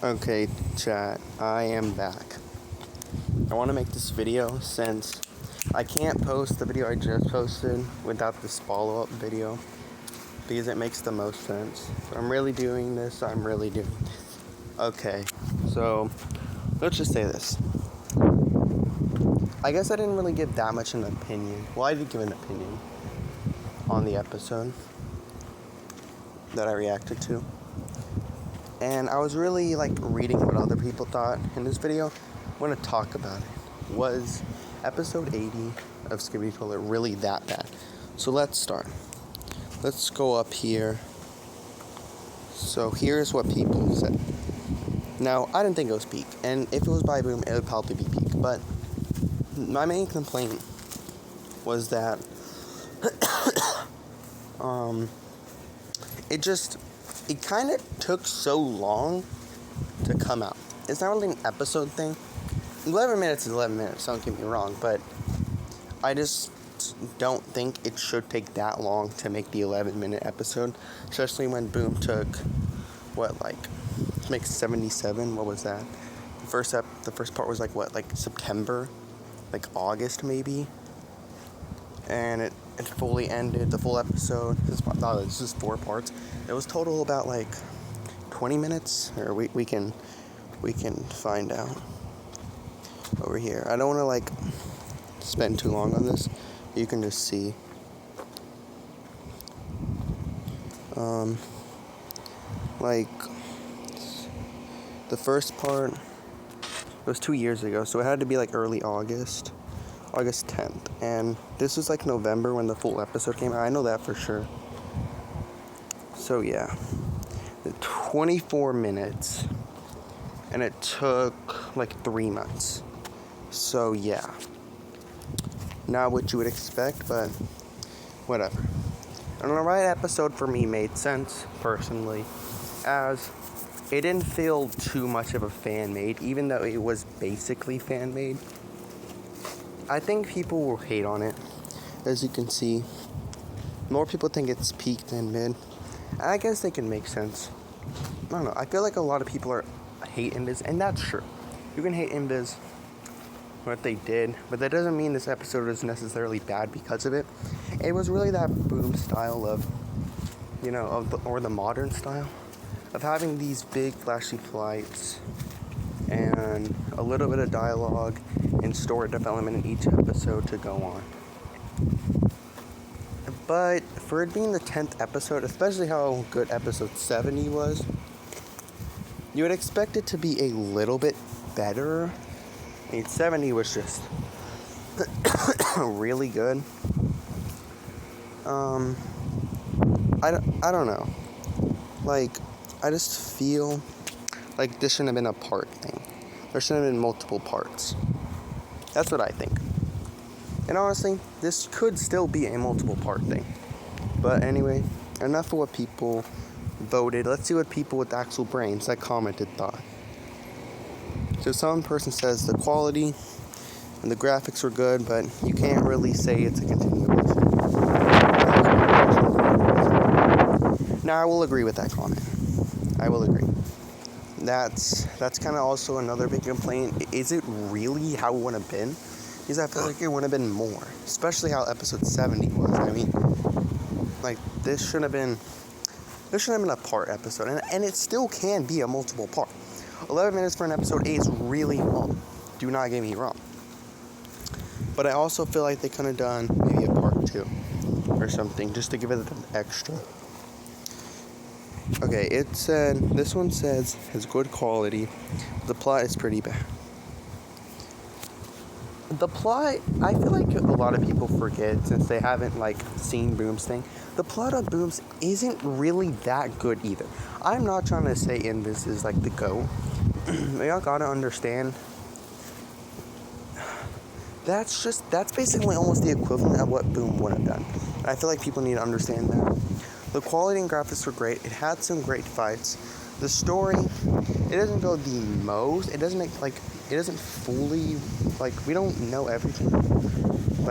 Okay, chat, I am back. I want to make this video since I can't post the video I just posted without this follow-up video because it makes the most sense. So I'm really doing this. Okay, so let's just say this. I guess I didn't really give that much an opinion. Well, I did give an opinion on the episode that I reacted to. And I was really reading what other people thought in this video. I want to talk about it. Was episode 80 of Skibidi Toilet really that bad? So let's start. Let's go up here. So here's what people said. Now, I didn't think it was peak. And if it was by Boom, it would probably be peak. But my main complaint was that it kind of took so long to come out. It's not really an episode thing. 11 minutes is 11 minutes, don't get me wrong, but I just don't think it should take that long to make the 11-minute episode, especially when Boom took, to make 77, what was that? The first part was September, August maybe, and it fully ended, the full episode. This is 4 parts. It was total about 20 minutes, or we can find out over here. I don't want to spend too long on this. You can just see. The first part, it was 2 years ago, so it had to be early August 10th, and this was November when the full episode came out. I know that for sure. So yeah, 24 minutes, and it took 3 months. So yeah, not what you would expect, but whatever. And the right episode for me made sense personally, as it didn't feel too much of a fan-made, even though it was basically fan-made. I think people will hate on it, as you can see. More people think it's peak than mid. I guess they can make sense. I don't know. I feel like a lot of people hate Invis, and that's true. You can hate Invis, what they did, but that doesn't mean this episode is necessarily bad because of it. It was really that Boom style of, or the modern style of having these big flashy flights and a little bit of dialogue and story development in each episode to go on. But for it being the 10th episode, especially how good episode 70 was, you would expect it to be a little bit better. 70 was just really good. I don't know. I just feel like this shouldn't have been a part thing. There shouldn't have been multiple parts. That's what I think. And honestly, this could still be a multiple part thing. But anyway, enough of what people voted. Let's see what people with actual brains that commented thought. So some person says the quality and the graphics were good, but you can't really say it's a continuation. Now, I will agree with that comment. I will agree. That's kind of also another big complaint. Is it really how it would have been? Because I feel like it would have been more, especially how episode 70 was. I mean, this shouldn't have been a part episode, and it still can be a multiple part. 11 minutes for an episode 8 is really long. Do not get me wrong. But I also feel like they could have done maybe a part 2 or something just to give it an extra. Okay, this one says has good quality. The plot is pretty bad. The plot, I feel like a lot of people forget since they haven't seen Boom's thing. The plot of Boom's isn't really that good either. I'm not trying to say Invis is the GOAT. Y'all gotta understand. That's basically almost the equivalent of what Boom would have done. I feel like people need to understand that. The quality and graphics were great. It had some great fights. The story, it doesn't go the most. It doesn't it doesn't fully, we don't know everything.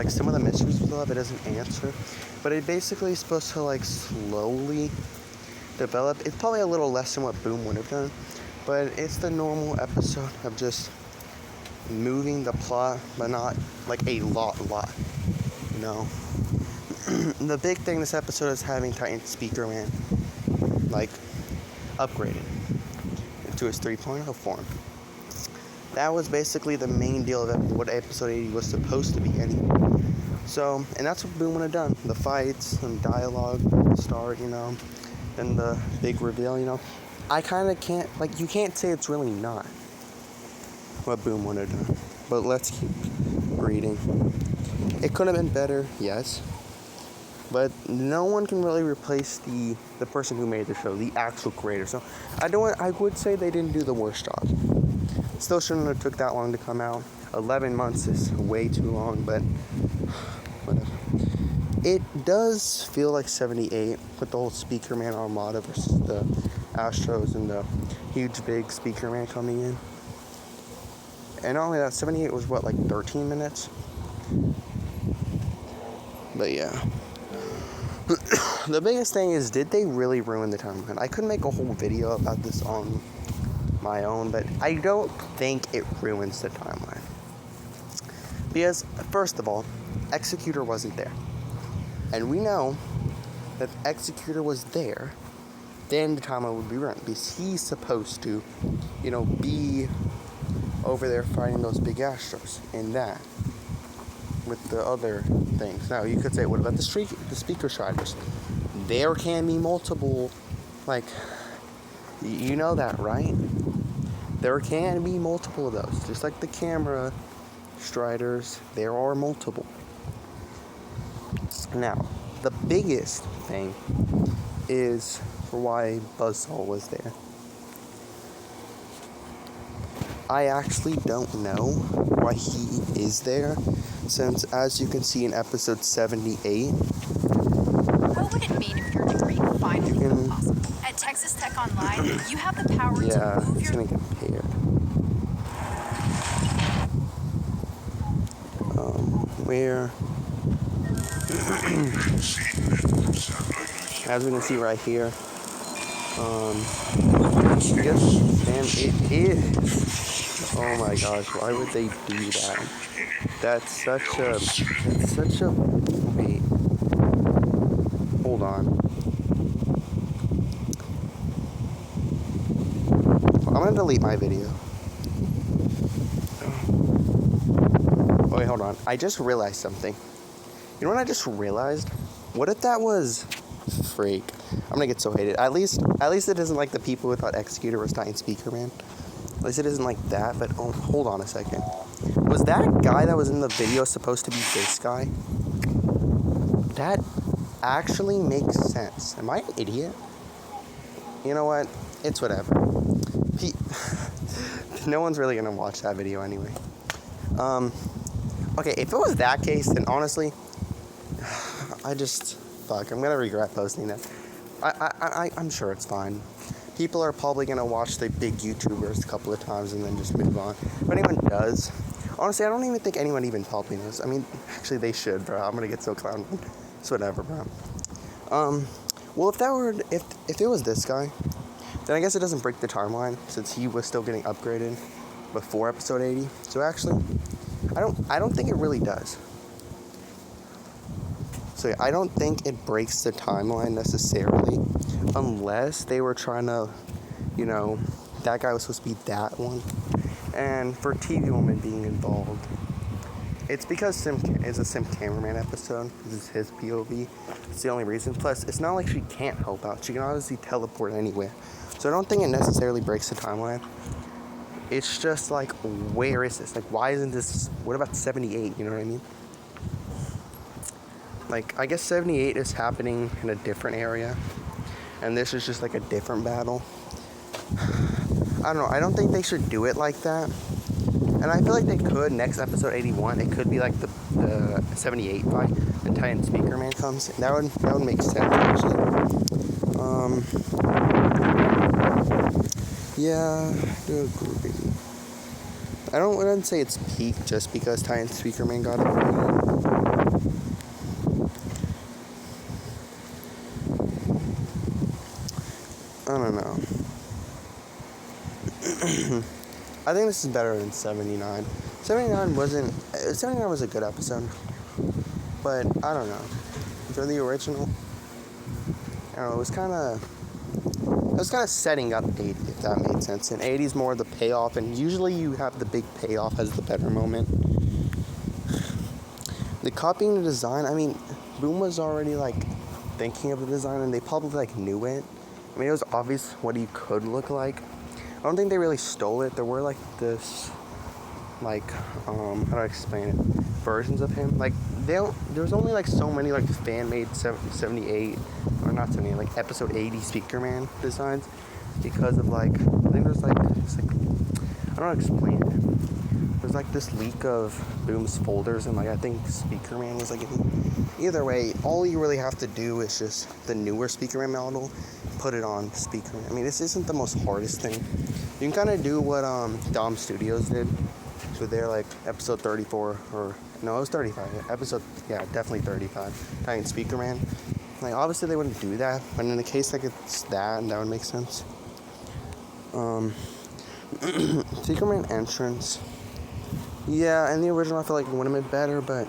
Some of the mysteries we love, it doesn't answer. But it basically is supposed to slowly develop. It's probably a little less than what Boom would have done. But it's the normal episode of just moving the plot, but not like a lot, you know. The big thing this episode is having Titan Speaker Man, like, upgraded into his 3.0 form. That was basically the main deal of what episode 80 was supposed to be anyway. So, and that's what Boom would have done. The fights and dialogue start, you know, and the big reveal, you know. I kind of can't, like, you can't say it's really not what Boom would have done. But let's keep reading. It could have been better, yes. But no one can really replace the person who made the show, the actual creator. So I would say they didn't do the worst job. Still shouldn't have took that long to come out. 11 months is way too long, but whatever. It does feel like 78 with the whole Speaker Man Armada versus the Astros and the huge big Speaker Man coming in. And not only that, 78 was what, like 13 minutes? But yeah. The biggest thing is, did they really ruin the timeline? I could make a whole video about this on my own, but I don't think it ruins the timeline. Because, first of all, Executor wasn't there. And we know that if Executor was there, then the timeline would be ruined. Because he's supposed to, you know, be over there fighting those big Astros in that. With the other things. Now, you could say, what about the Speaker Striders? There can be multiple, like, you know that, right? There can be multiple of those. Just like the camera Striders, there are multiple. Now, the biggest thing is for why Buzzsaw was there. I actually don't know why he is there, since as you can see in episode 78, what would it mean if your degree finally became possible? At Texas Tech Online, you have the power to move it's your... gonna get paired. Where as we can see right here, yes, and it is. Oh my gosh, why would they do that? That's such a, wait, hold on. I'm gonna delete my video. Oh wait, hold on. I just realized something. You know what I just realized? What if that was freak? I'm gonna get so hated. At least it isn't like the people who thought Executor was Titan Speaker Man. At least it isn't like that, but oh, hold on a second. Was that guy that was in the video supposed to be this guy? That actually makes sense. Am I an idiot? You know what? It's whatever. No one's really gonna watch that video anyway. Okay, if it was that case, then honestly, I'm gonna regret posting that. I'm sure it's fine. People are probably gonna watch the big YouTubers a couple of times and then just move on. If anyone does, honestly, I don't even think anyone even probably knows. I mean, actually, they should, bro. I'm gonna get so clowned. It's whatever, bro. Well, if it was this guy, then I guess it doesn't break the timeline since he was still getting upgraded before episode 80. So actually, I don't think it really does. So I don't think it breaks the timeline necessarily, unless they were trying to, you know, that guy was supposed to be that one. And for TV Woman being involved, it's because it's a Sim Cameraman episode. This is his POV. It's the only reason. Plus, it's not like she can't help out. She can obviously teleport anywhere. So I don't think it necessarily breaks the timeline. It's just like, where is this? Like, why isn't this? What about 78? You know what I mean? Like, I guess 78 is happening in a different area, and this is just like a different battle. I don't know. I don't think they should do it like that. And I feel like they could next episode 81. It could be like the 78 fight. The Titan Speaker Man comes. That would make sense actually. Yeah, I do agree. I wouldn't say it's peak just because Titan Speaker Man got it. I don't know. I think this is better than 79. 79 was a good episode, but I don't know. For the original, I don't know, it was kind of setting up 80, if that made sense. And 80 is more of the payoff, and usually you have the big payoff as the better moment. The copying the design, I mean, Boom was already like thinking of the design, and they probably like knew it. I mean, it was obvious what he could look like. I don't think they really stole it. There were like this, like, how do I explain it? Versions of him. Like, there's only like so many like fan-made 78, or not 78, like episode 80 Speaker Man designs, because of like, I think there's like, it's like, I don't know how to explain it. There's like this leak of Boom's folders, and like I think Speaker Man was like, either way, all you really have to do is just the newer Speaker Man model, put it on Speaker Man. I mean, this isn't the most hardest thing. You can kind of do what Dom Studios did with their like episode 34, or no, it was 35. Definitely 35. Titan Speaker Man. Like, obviously they wouldn't do that, but in the case like it's that would make sense. Speaker Man entrance. Yeah, in the original I feel like it would have been better, but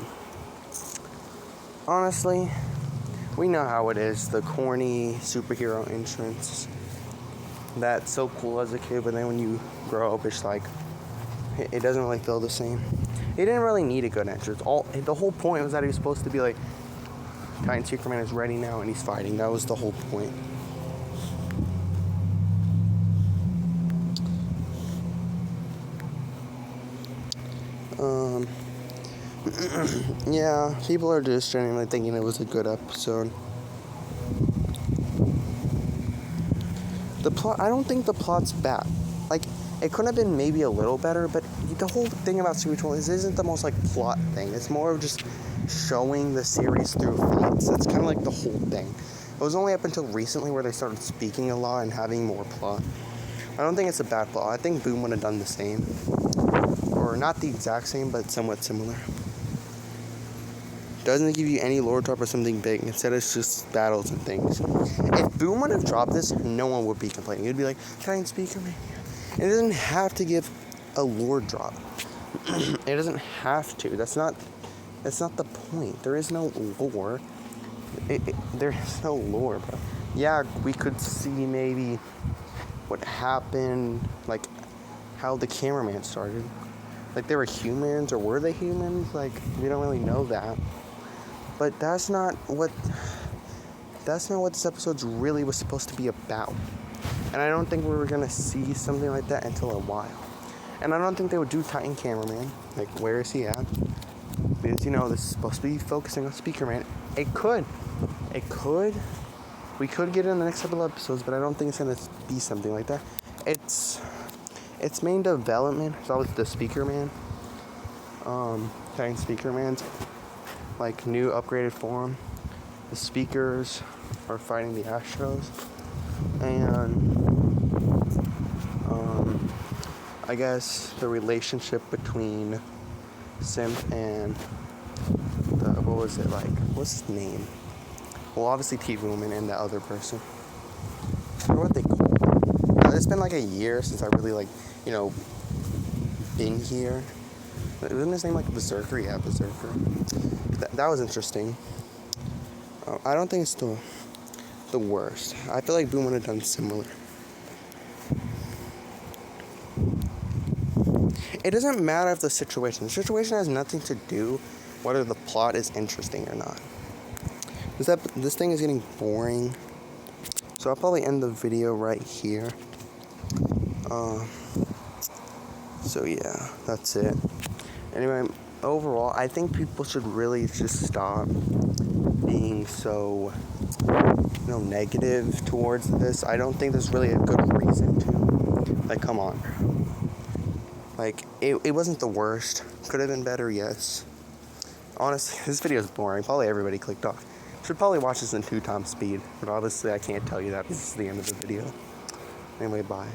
honestly, we know how it is. The corny superhero entrance. That's so cool as a kid, but then when you grow up, it's like, it doesn't really feel the same. He didn't really need a good entrance. The whole point was that he was supposed to be like, Titan Speaker Man is ready now and he's fighting. That was the whole point. Yeah, people are just genuinely thinking it was a good episode. The plot, I don't think the plot's bad. Like, it could have been maybe a little better, but the whole thing about Skibidi Toilet is isn't the most like plot thing. It's more of just showing the series through fights. That's kind of like the whole thing. It was only up until recently where they started speaking a lot and having more plot. I don't think it's a bad plot. I think Boom would have done the same. Or not the exact same, but somewhat similar. Doesn't give you any lore drop or something big. Instead, it's just battles and things. If Boom would have dropped this, no one would be complaining. It'd be like, Titan Speaker Man. It doesn't have to give a lore drop. It doesn't have to. That's not the point. There is no lore. There is no lore, bro. Yeah, we could see maybe what happened, like how the cameraman started. Like, they were humans, or were they humans? Like, we don't really know that. But that's not what this episode's really was supposed to be about. And I don't think we were gonna see something like that until a while. And I don't think they would do Titan Cameraman. Like, where is he at? Because, you know, this is supposed to be focusing on Speaker Man. It could. We could get it in the next couple episodes, but I don't think it's gonna be something like that. Its main development is always the Speaker Man. Titan Speaker Man's like new upgraded form. The speakers are fighting the Astros, and I guess the relationship between Simp and what's his name? Well, obviously T-Woman and the other person. I don't know what they call it. It's been like a year since I really been here. Isn't his name like Berserker? Yeah, Berserker. That was interesting. I don't think it's the worst. I feel like Boom would have done similar. It doesn't matter if the situation has nothing to do whether the plot is interesting or not. This thing is getting boring. So I'll probably end the video right here. So yeah, that's it. Anyway, overall, I think people should really just stop being so, negative towards this. I don't think there's really a good reason to. Like, come on. Like, it wasn't the worst. Could have been better, yes. Honestly, this video is boring. Probably everybody clicked off. Should probably watch this in 2x speed. But obviously, I can't tell you that because it's the end of the video. Anyway, bye.